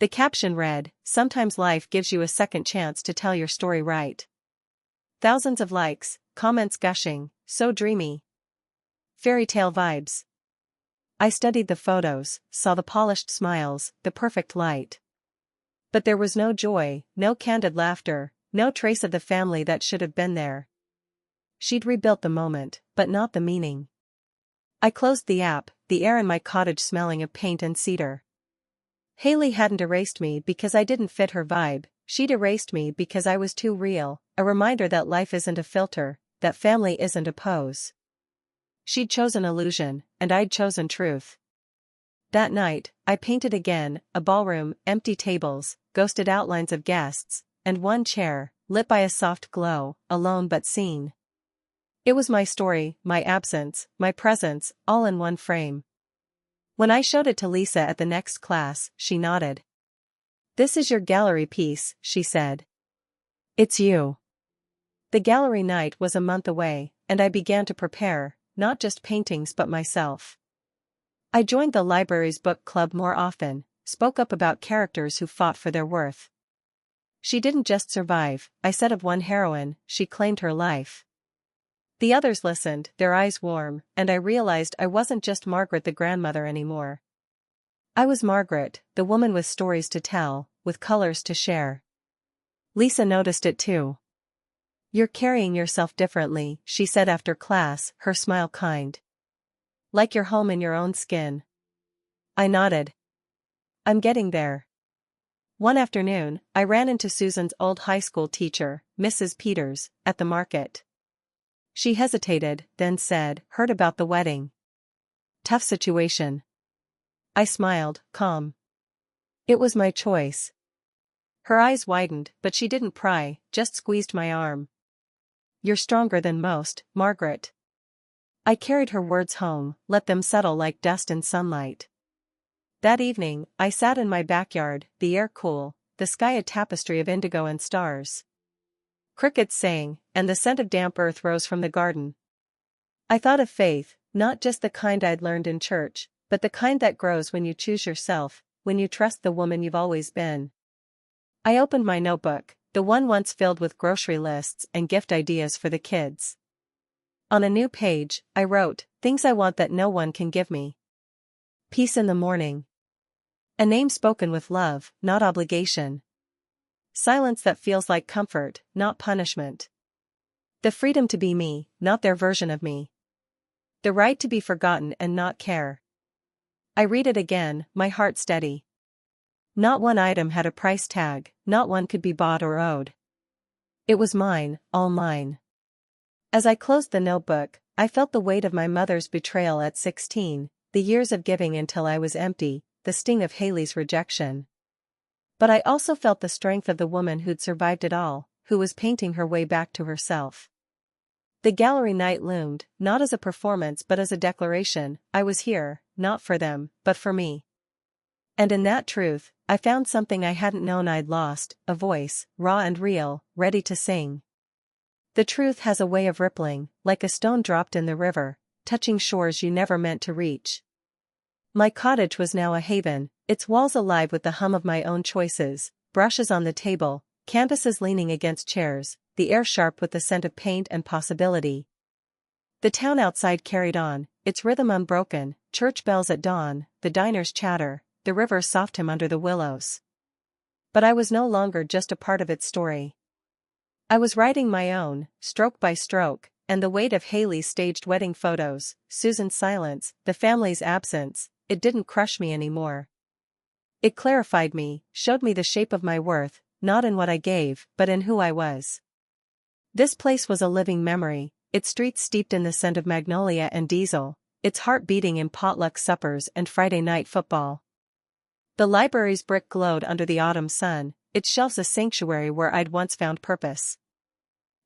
The caption read, "Sometimes life gives you a second chance to tell your story right." Thousands of likes, comments gushing, so dreamy. Fairy tale vibes. I studied the photos, saw the polished smiles, the perfect light. But there was no joy, no candid laughter, no trace of the family that should have been there. She'd rebuilt the moment, but not the meaning. I closed the app, the air in my cottage smelling of paint and cedar. Haley hadn't erased me because I didn't fit her vibe, she'd erased me because I was too real, a reminder that life isn't a filter, that family isn't a pose. She'd chosen illusion, and I'd chosen truth. That night, I painted again, a ballroom, empty tables, ghosted outlines of guests, and one chair, lit by a soft glow, alone but seen. It was my story, my absence, my presence, all in one frame. When I showed it to Lisa at the next class, she nodded. "This is your gallery piece," she said. "It's you." The gallery night was a month away, and I began to prepare, not just paintings but myself. I joined the library's book club more often, spoke up about characters who fought for their worth. She didn't just survive, I said of one heroine, she claimed her life. The others listened, their eyes warm, and I realized I wasn't just Margaret the grandmother anymore. I was Margaret, the woman with stories to tell, with colors to share. Lisa noticed it too. "You're carrying yourself differently," she said after class, her smile kind. "Like you're home in your own skin." I nodded. "I'm getting there." One afternoon, I ran into Susan's old high school teacher, Mrs. Peters, at the market. She hesitated, then said, "Heard about the wedding. Tough situation." I smiled, calm. "It was my choice." Her eyes widened, but she didn't pry, just squeezed my arm. "You're stronger than most, Margaret." I carried her words home, let them settle like dust in sunlight. That evening, I sat in my backyard, the air cool, the sky a tapestry of indigo and stars. Crickets sang, and the scent of damp earth rose from the garden. I thought of faith, not just the kind I'd learned in church, but the kind that grows when you choose yourself, when you trust the woman you've always been. I opened my notebook, the one once filled with grocery lists and gift ideas for the kids. On a new page, I wrote, "Things I want that no one can give me. Peace in the morning. A name spoken with love, not obligation. Silence that feels like comfort, not punishment. The freedom to be me, not their version of me. The right to be forgotten and not care." I read it again, my heart steady. Not one item had a price tag, not one could be bought or owed. It was mine, all mine. As I closed the notebook, I felt the weight of my mother's betrayal at 16, the years of giving until I was empty, the sting of Haley's rejection. But I also felt the strength of the woman who'd survived it all, who was painting her way back to herself. The gallery night loomed, not as a performance but as a declaration. I was here, not for them, but for me. And in that truth, I found something I hadn't known I'd lost, a voice, raw and real, ready to sing. The truth has a way of rippling, like a stone dropped in the river, touching shores you never meant to reach. My cottage was now a haven, its walls alive with the hum of my own choices, brushes on the table, canvases leaning against chairs, the air sharp with the scent of paint and possibility. The town outside carried on, its rhythm unbroken, church bells at dawn, the diner's chatter, the river soft hymn under the willows. But I was no longer just a part of its story. I was writing my own, stroke by stroke, and the weight of Haley's staged wedding photos, Susan's silence, the family's absence, it didn't crush me anymore. It clarified me, showed me the shape of my worth, not in what I gave, but in who I was. This place was a living memory, its streets steeped in the scent of magnolia and diesel, its heart beating in potluck suppers and Friday night football. The library's brick glowed under the autumn sun, its shelves a sanctuary where I'd once found purpose.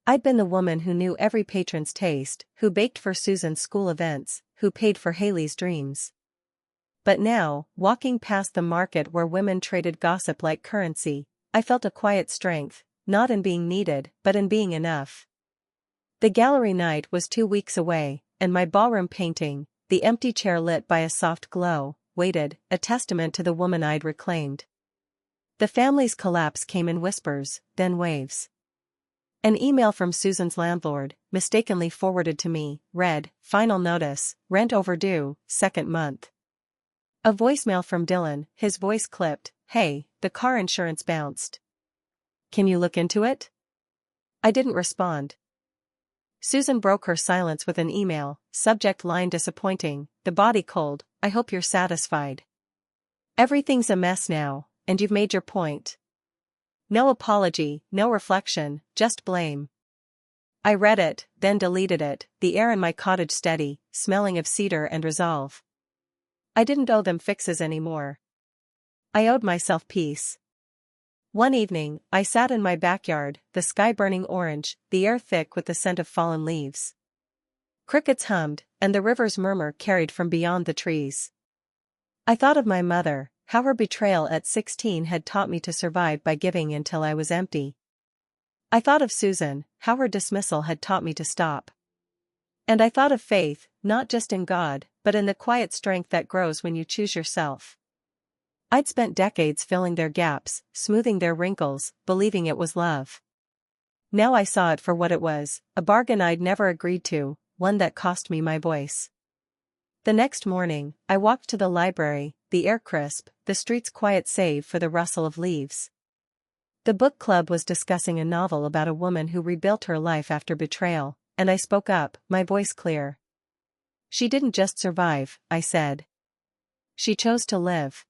I'd been the woman who knew every patron's taste, who baked for Susan's school events, who paid for Haley's dreams. But now, walking past the market where women traded gossip like currency, I felt a quiet strength, not in being needed, but in being enough. The gallery night was 2 weeks away, and my ballroom painting, the empty chair lit by a soft glow, waited, a testament to the woman I'd reclaimed. The family's collapse came in whispers, then waves. An email from Susan's landlord, mistakenly forwarded to me, read, "Final notice, rent overdue, 2nd month." A voicemail from Dylan, his voice clipped, "Hey, the car insurance bounced. Can you look into it?" I didn't respond. Susan broke her silence with an email, subject line disappointing, the body cold, "I hope you're satisfied. Everything's a mess now, and you've made your point." No apology, no reflection, just blame. I read it, then deleted it, the air in my cottage steady, smelling of cedar and resolve. I didn't owe them fixes anymore. I owed myself peace. One evening, I sat in my backyard, the sky burning orange, the air thick with the scent of fallen leaves. Crickets hummed, and the river's murmur carried from beyond the trees. I thought of my mother, how her betrayal at 16 had taught me to survive by giving until I was empty. I thought of Susan, how her dismissal had taught me to stop. And I thought of faith, not just in God, but in the quiet strength that grows when you choose yourself. I'd spent decades filling their gaps, smoothing their wrinkles, believing it was love. Now I saw it for what it was, a bargain I'd never agreed to, one that cost me my voice. The next morning, I walked to the library, the air crisp, the streets quiet save for the rustle of leaves. The book club was discussing a novel about a woman who rebuilt her life after betrayal, and I spoke up, my voice clear. She didn't just survive, I said. She chose to live.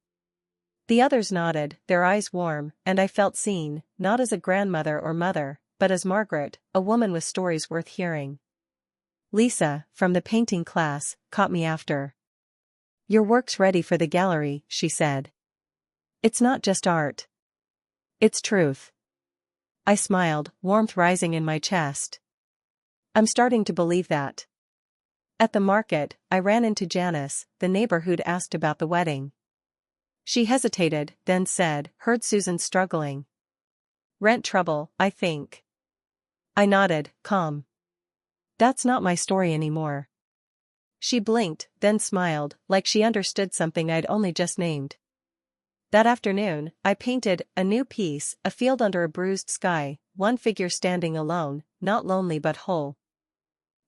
The others nodded, their eyes warm, and I felt seen, not as a grandmother or mother, but as Margaret, a woman with stories worth hearing. Lisa, from the painting class, caught me after. Your work's ready for the gallery, she said. It's not just art. It's truth. I smiled, warmth rising in my chest. I'm starting to believe that. At the market, I ran into Janice, the neighbor who'd asked about the wedding. She hesitated, then said, heard Susan struggling. Rent trouble, I think. I nodded, calm. That's not my story anymore. She blinked, then smiled, like she understood something I'd only just named. That afternoon, I painted a new piece, a field under a bruised sky, one figure standing alone, not lonely but whole.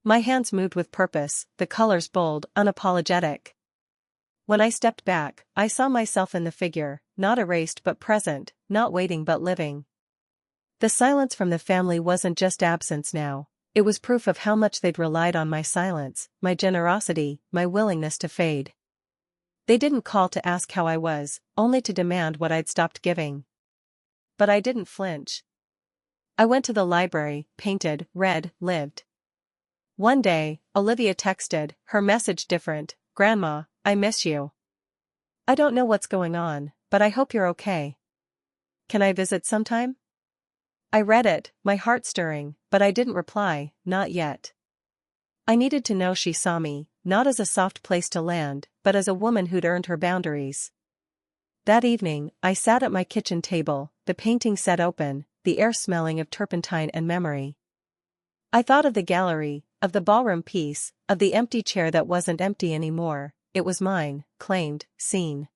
My hands moved with purpose, the colors bold, unapologetic. When I stepped back, I saw myself in the figure, not erased but present, not waiting but living. The silence from the family wasn't just absence now, it was proof of how much they'd relied on my silence, my generosity, my willingness to fade. They didn't call to ask how I was, only to demand what I'd stopped giving. But I didn't flinch. I went to the library, painted, read, lived. One day, Olivia texted, her message different, Grandma, I miss you. I don't know what's going on, but I hope you're okay. Can I visit sometime? I read it, my heart stirring, but I didn't reply, not yet. I needed to know she saw me, not as a soft place to land, but as a woman who'd earned her boundaries. That evening, I sat at my kitchen table, the painting set open, the air smelling of turpentine and memory. I thought of the gallery, of the ballroom piece, of the empty chair that wasn't empty anymore, it was mine, claimed, seen.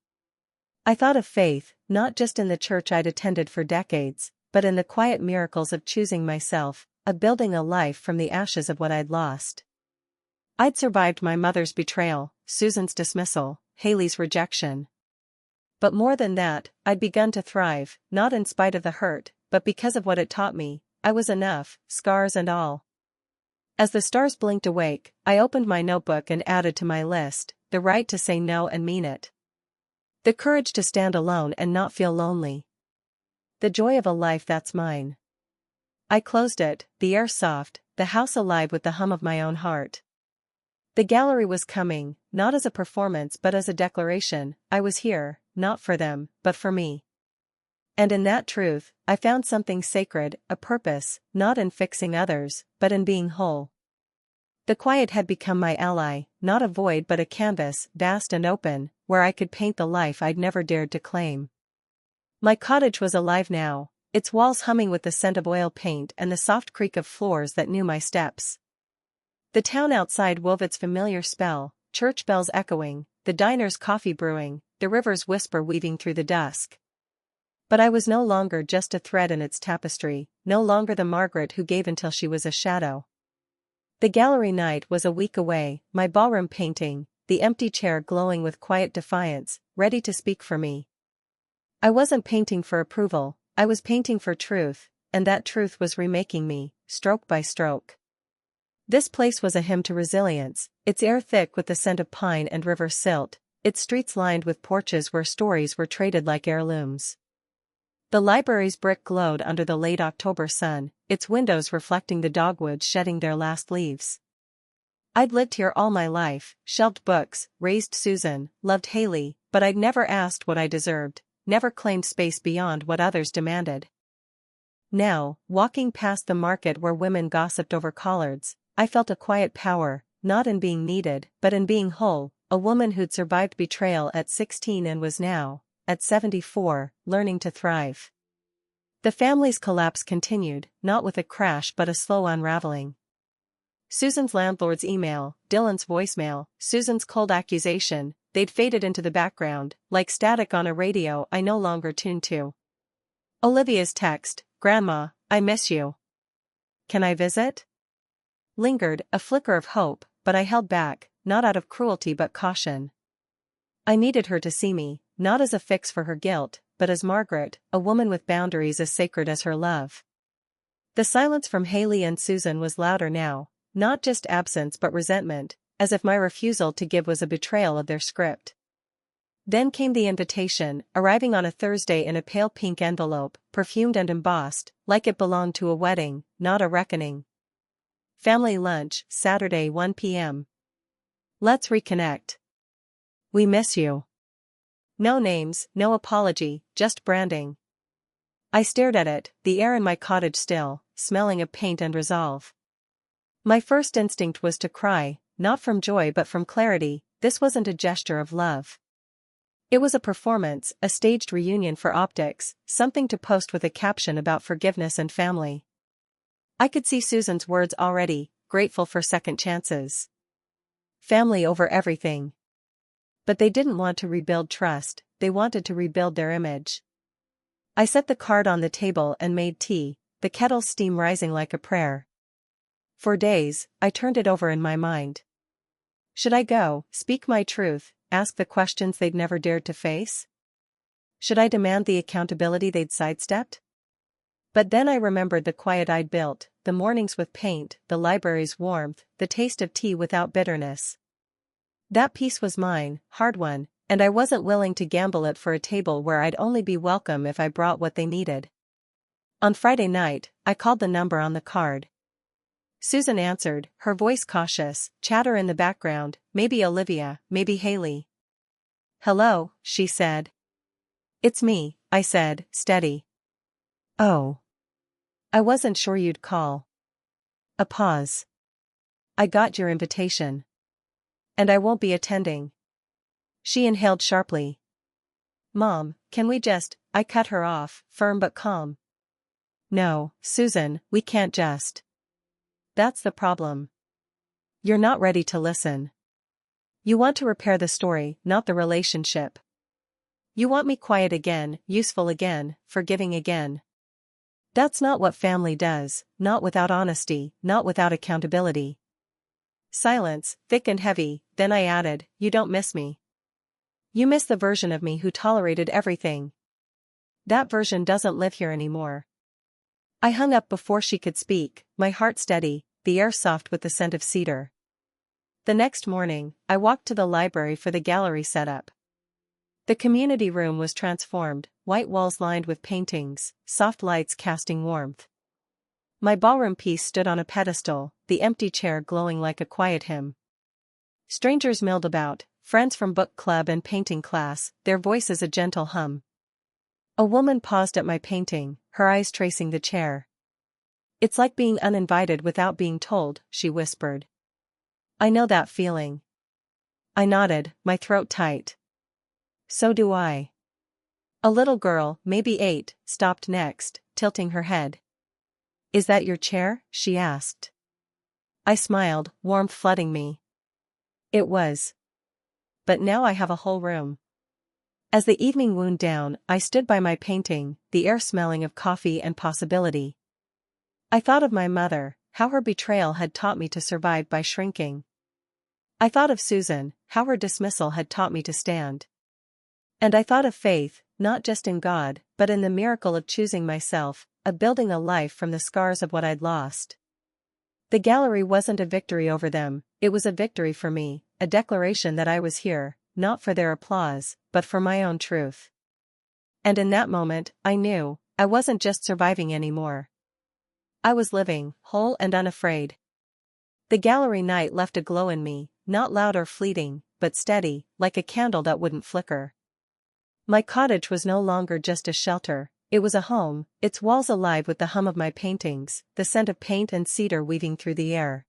I thought of faith, not just in the church I'd attended for decades, but in the quiet miracles of choosing myself, of building a life from the ashes of what I'd lost. I'd survived my mother's betrayal, Susan's dismissal, Haley's rejection. But more than that, I'd begun to thrive, not in spite of the hurt, but because of what it taught me. I was enough, scars and all. As the stars blinked awake, I opened my notebook and added to my list, the right to say no and mean it. The courage to stand alone and not feel lonely. The joy of a life that's mine. I closed it, the air soft, the house alive with the hum of my own heart. The gallery was coming, not as a performance but as a declaration. I was here, not for them, but for me. And in that truth, I found something sacred, a purpose, not in fixing others, but in being whole. The quiet had become my ally, not a void but a canvas, vast and open, where I could paint the life I'd never dared to claim. My cottage was alive now, its walls humming with the scent of oil paint and the soft creak of floors that knew my steps. The town outside wove its familiar spell, church bells echoing, the diner's coffee brewing, the river's whisper weaving through the dusk. But I was no longer just a thread in its tapestry, no longer the Margaret who gave until she was a shadow. The gallery night was a week away, my ballroom painting, the empty chair glowing with quiet defiance, ready to speak for me. I wasn't painting for approval, I was painting for truth, and that truth was remaking me, stroke by stroke. This place was a hymn to resilience, its air thick with the scent of pine and river silt, its streets lined with porches where stories were traded like heirlooms. The library's brick glowed under the late October sun, its windows reflecting the dogwoods shedding their last leaves. I'd lived here all my life, shelved books, raised Susan, loved Haley, but I'd never asked what I deserved, never claimed space beyond what others demanded. Now, walking past the market where women gossiped over collards, I felt a quiet power, not in being needed, but in being whole, a woman who'd survived betrayal at 16 and was now, at 74, learning to thrive. The family's collapse continued, not with a crash but a slow unraveling. Susan's landlord's email, Dylan's voicemail, Susan's cold accusation, they'd faded into the background, like static on a radio I no longer tuned to. Olivia's text, "Grandma, I miss you. Can I visit?" Lingered, a flicker of hope, but I held back, not out of cruelty but caution. I needed her to see me, not as a fix for her guilt, but as Margaret, a woman with boundaries as sacred as her love. The silence from Haley and Susan was louder now, not just absence but resentment, as if my refusal to give was a betrayal of their script. Then came the invitation, arriving on a Thursday in a pale pink envelope, perfumed and embossed, like it belonged to a wedding, not a reckoning. Family lunch, Saturday 1 p.m. Let's reconnect. We miss you. No names, no apology, just branding. I stared at it, the air in my cottage still, smelling of paint and resolve. My first instinct was to cry, not from joy but from clarity. This wasn't a gesture of love. It was a performance, a staged reunion for optics, something to post with a caption about forgiveness and family. I could see Susan's words already, grateful for second chances. Family over everything. But they didn't want to rebuild trust, they wanted to rebuild their image. I set the card on the table and made tea, the kettle's steam rising like a prayer. For days, I turned it over in my mind. Should I go, speak my truth, ask the questions they'd never dared to face? Should I demand the accountability they'd sidestepped? But then I remembered the quiet I'd built, the mornings with paint, the library's warmth, the taste of tea without bitterness. That peace was mine, hard-won, and I wasn't willing to gamble it for a table where I'd only be welcome if I brought what they needed. On Friday night, I called the number on the card. Susan answered, her voice cautious, chatter in the background, maybe Olivia, maybe Haley. "Hello," she said. "It's me," I said, steady. "Oh. I wasn't sure you'd call." A pause. "I got your invitation. And I won't be attending." She inhaled sharply. "Mom, can we just—" I cut her off, firm but calm. "No, Susan, we can't just. That's the problem. You're not ready to listen. You want to repair the story, not the relationship. You want me quiet again, useful again, forgiving again. That's not what family does, not without honesty, not without accountability." Silence, thick and heavy, then I added, "You don't miss me. You miss the version of me who tolerated everything. That version doesn't live here anymore." I hung up before she could speak, my heart steady, the air soft with the scent of cedar. The next morning, I walked to the library for the gallery setup. The community room was transformed, white walls lined with paintings, soft lights casting warmth. My ballroom piece stood on a pedestal, the empty chair glowing like a quiet hymn. Strangers milled about, friends from book club and painting class, their voices a gentle hum. A woman paused at my painting, her eyes tracing the chair. "It's like being uninvited without being told," she whispered. "I know that feeling." I nodded, my throat tight. "So do I." A little girl, maybe 8, stopped next, tilting her head. "Is that your chair?" she asked. I smiled, warmth flooding me. It was. But now I have a whole room. As the evening wound down, I stood by my painting, the air smelling of coffee and possibility. I thought of my mother, how her betrayal had taught me to survive by shrinking. I thought of Susan, how her dismissal had taught me to stand. And I thought of faith, not just in God, but in the miracle of choosing myself, of building a life from the scars of what I'd lost. The gallery wasn't a victory over them, it was a victory for me, a declaration that I was here, not for their applause, but for my own truth. And in that moment, I knew, I wasn't just surviving anymore. I was living, whole and unafraid. The gallery night left a glow in me, not loud or fleeting, but steady, like a candle that wouldn't flicker. My cottage was no longer just a shelter, it was a home, its walls alive with the hum of my paintings, the scent of paint and cedar weaving through the air.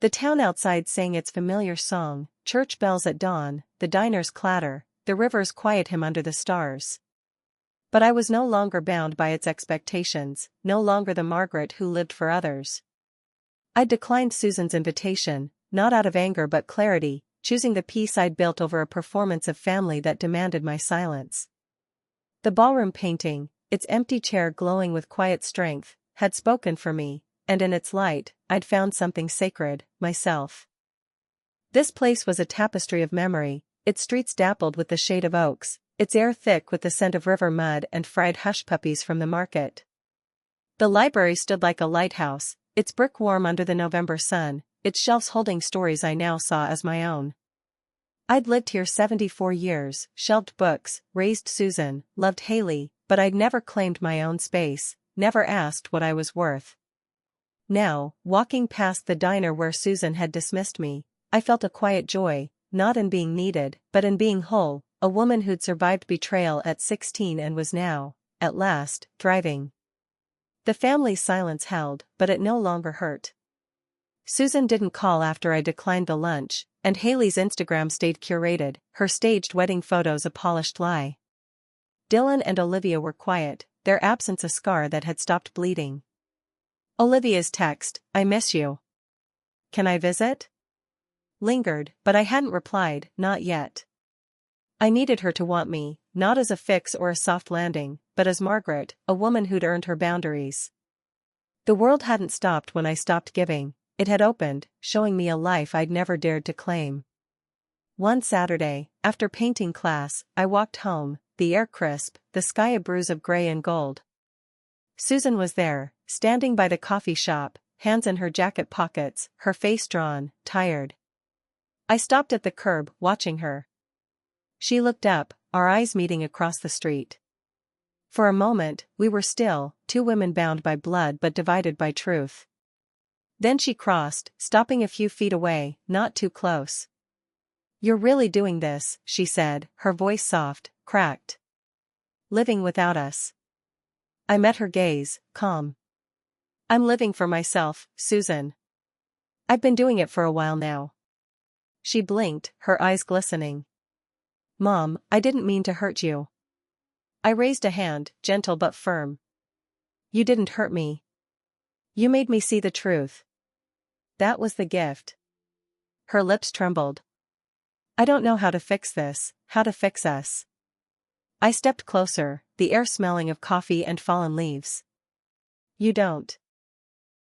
The town outside sang its familiar song, church bells at dawn, the diners clatter, the river's quiet hymn under the stars. But I was no longer bound by its expectations, no longer the Margaret who lived for others. I declined Susan's invitation, not out of anger but clarity, choosing the peace I'd built over a performance of family that demanded my silence. The ballroom painting, its empty chair glowing with quiet strength, had spoken for me, and in its light, I'd found something sacred, myself. This place was a tapestry of memory, its streets dappled with the shade of oaks, its air thick with the scent of river mud and fried hush puppies from the market. The library stood like a lighthouse, its brick warm under the November sun, its shelves holding stories I now saw as my own. I'd lived here 74 years, shelved books, raised Susan, loved Haley, but I'd never claimed my own space, never asked what I was worth. Now, walking past the diner where Susan had dismissed me, I felt a quiet joy, not in being needed, but in being whole, a woman who'd survived betrayal at 16 and was now, at last, thriving. The family's silence held, but it no longer hurt. Susan didn't call after I declined the lunch, and Haley's Instagram stayed curated, her staged wedding photos a polished lie. Dylan and Olivia were quiet, their absence a scar that had stopped bleeding. Olivia's text, "I miss you. Can I visit?" lingered, but I hadn't replied, not yet. I needed her to want me, not as a fix or a soft landing, but as Margaret, a woman who'd earned her boundaries. The world hadn't stopped when I stopped giving, it had opened, showing me a life I'd never dared to claim. One Saturday, after painting class, I walked home, the air crisp, the sky a bruise of gray and gold. Susan was there, standing by the coffee shop, hands in her jacket pockets, her face drawn, tired. I stopped at the curb, watching her. She looked up, our eyes meeting across the street. For a moment, we were still, two women bound by blood but divided by truth. Then she crossed, stopping a few feet away, not too close. "You're really doing this," she said, her voice soft, cracked. "Living without us." I met her gaze, calm. "I'm living for myself, Susan. I've been doing it for a while now." She blinked, her eyes glistening. "Mom, I didn't mean to hurt you." I raised a hand, gentle but firm. "You didn't hurt me. You made me see the truth. That was the gift." Her lips trembled. "I don't know how to fix this, how to fix us." I stepped closer, the air smelling of coffee and fallen leaves. "You don't.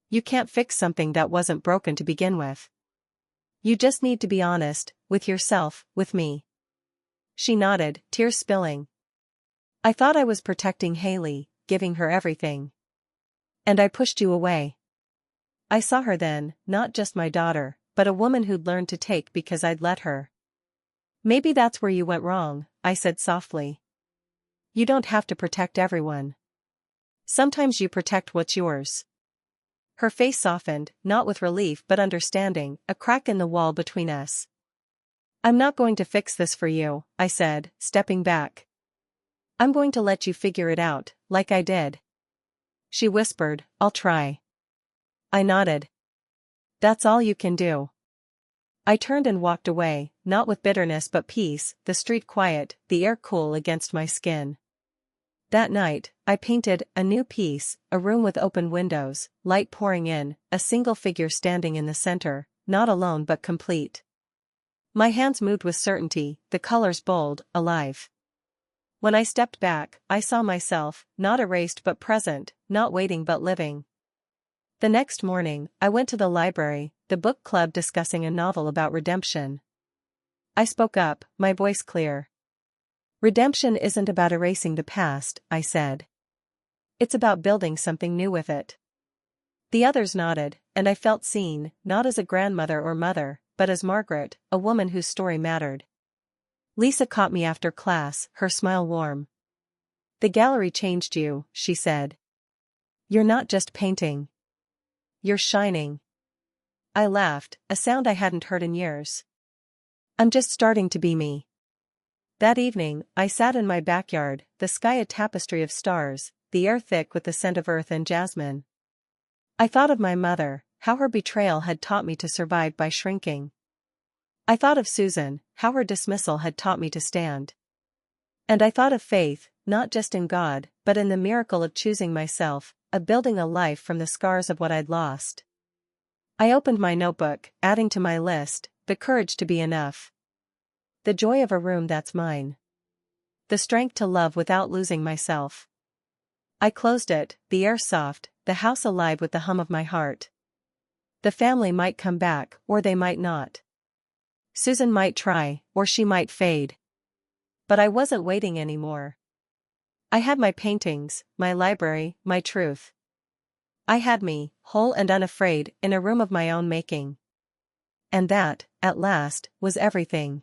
You can't fix something that wasn't broken to begin with. You just need to be honest, with yourself, with me." She nodded, tears spilling. "I thought I was protecting Haley, giving her everything. And I pushed you away. I saw her then, not just my daughter, but a woman who'd learned to take because I'd let her." "Maybe that's where you went wrong," I said softly. "You don't have to protect everyone. Sometimes you protect what's yours." Her face softened, not with relief but understanding, a crack in the wall between us. "I'm not going to fix this for you," I said, stepping back. "I'm going to let you figure it out, like I did." She whispered, "I'll try." I nodded. "That's all you can do." I turned and walked away, not with bitterness but peace, the street quiet, the air cool against my skin. That night, I painted a new piece, a room with open windows, light pouring in, a single figure standing in the center, not alone but complete. My hands moved with certainty, the colors bold, alive. When I stepped back, I saw myself, not erased but present, not waiting but living. The next morning, I went to the library, the book club discussing a novel about redemption. I spoke up, my voice clear. "Redemption isn't about erasing the past," I said. "It's about building something new with it." The others nodded, and I felt seen, not as a grandmother or mother, but as Margaret, a woman whose story mattered. Lisa caught me after class, her smile warm. "The gallery changed you," she said. "You're not just painting. You're shining." I laughed, a sound I hadn't heard in years. I'm just starting to be me. That evening, I sat in my backyard, the sky a tapestry of stars, the air thick with the scent of earth and jasmine. I thought of my mother, how her betrayal had taught me to survive by shrinking. I thought of Susan, how her dismissal had taught me to stand. And I thought of faith, not just in God, but in the miracle of choosing myself, of building a life from the scars of what I'd lost. I opened my notebook, adding to my list, the courage to be enough. The joy of a room that's mine. The strength to love without losing myself. I closed it, the air soft, the house alive with the hum of my heart. The family might come back, or they might not. Susan might try, or she might fade. But I wasn't waiting anymore. I had my paintings, my library, my truth. I had me, whole and unafraid, in a room of my own making. And that, at last, was everything.